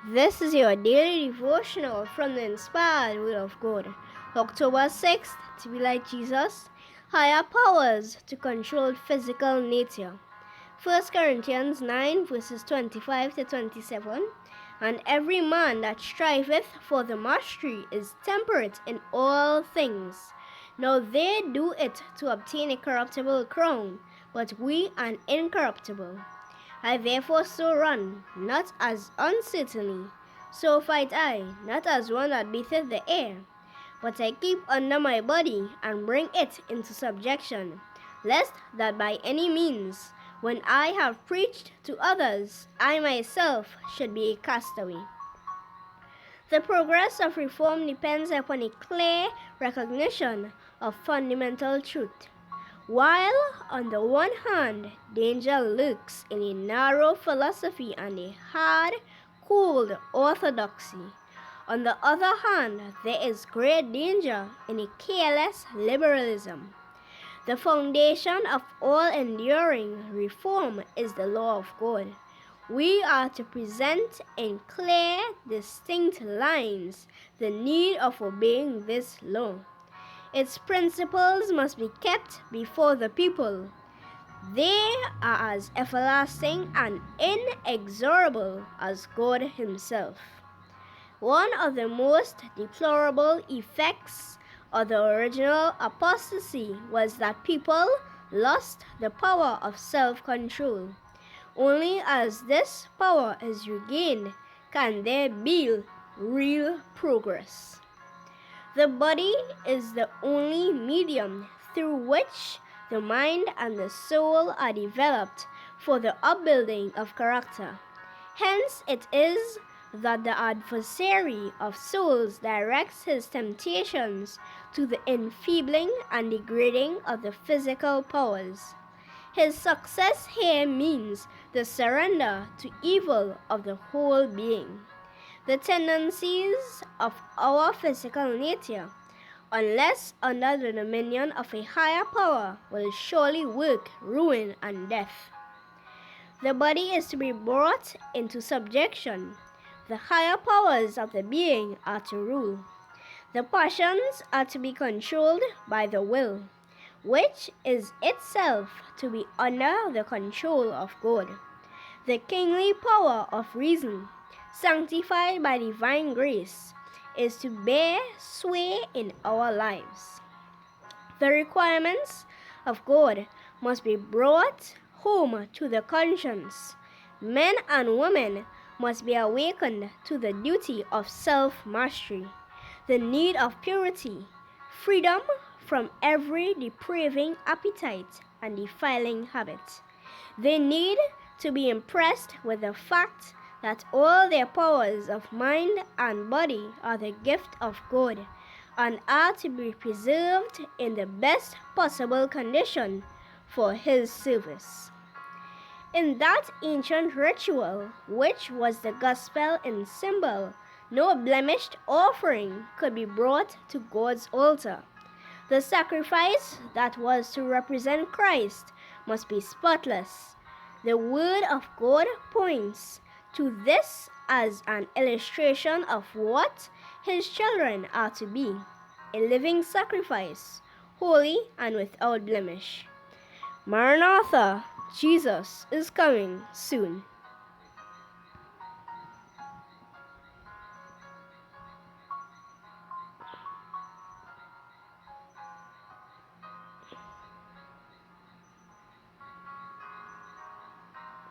This is your daily devotional from the inspired Word of God. October 6th, to be like Jesus, higher powers to control physical nature. 1 Corinthians 9 verses 25 to 27. And every man that striveth for the mastery is temperate in all things. Now they do it to obtain a corruptible crown, but we an incorruptible. I therefore so run, not as uncertainly, so fight I, not as one that beateth the air, but I keep under my body, and bring it into subjection, lest that by any means, when I have preached to others, I myself should be a castaway. The progress of reform depends upon a clear recognition of fundamental truth. While, on the one hand, danger lurks in a narrow philosophy and a hard, cold orthodoxy, on the other hand, there is great danger in a careless liberalism. The foundation of all enduring reform is the law of God. We are to present in clear, distinct lines the need of obeying this law. Its principles must be kept before the people. They are as everlasting and inexorable as God Himself. One of the most deplorable effects of the original apostasy was that people lost the power of self-control. Only as this power is regained can there be real progress. The body is the only medium through which the mind and the soul are developed for the upbuilding of character. Hence it is that the adversary of souls directs his temptations to the enfeebling and degrading of the physical powers. His success here means the surrender to evil of the whole being. The tendencies of our physical nature, unless under the dominion of a higher power, will surely work ruin and death. The body is to be brought into subjection. The higher powers of the being are to rule. The passions are to be controlled by the will, which is itself to be under the control of God. The kingly power of reason, sanctified by divine grace, is to bear sway in our lives. The requirements of God must be brought home to the conscience. Men and women must be awakened to the duty of self-mastery, the need of purity, freedom from every depraving appetite and defiling habit. They need to be impressed with the fact that all their powers of mind and body are the gift of God and are to be preserved in the best possible condition for His service. In that ancient ritual, which was the gospel in symbol, no blemished offering could be brought to God's altar. The sacrifice that was to represent Christ must be spotless. The Word of God points to this as an illustration of what His children are to be, a living sacrifice, holy and without blemish. Maranatha, Jesus is coming soon.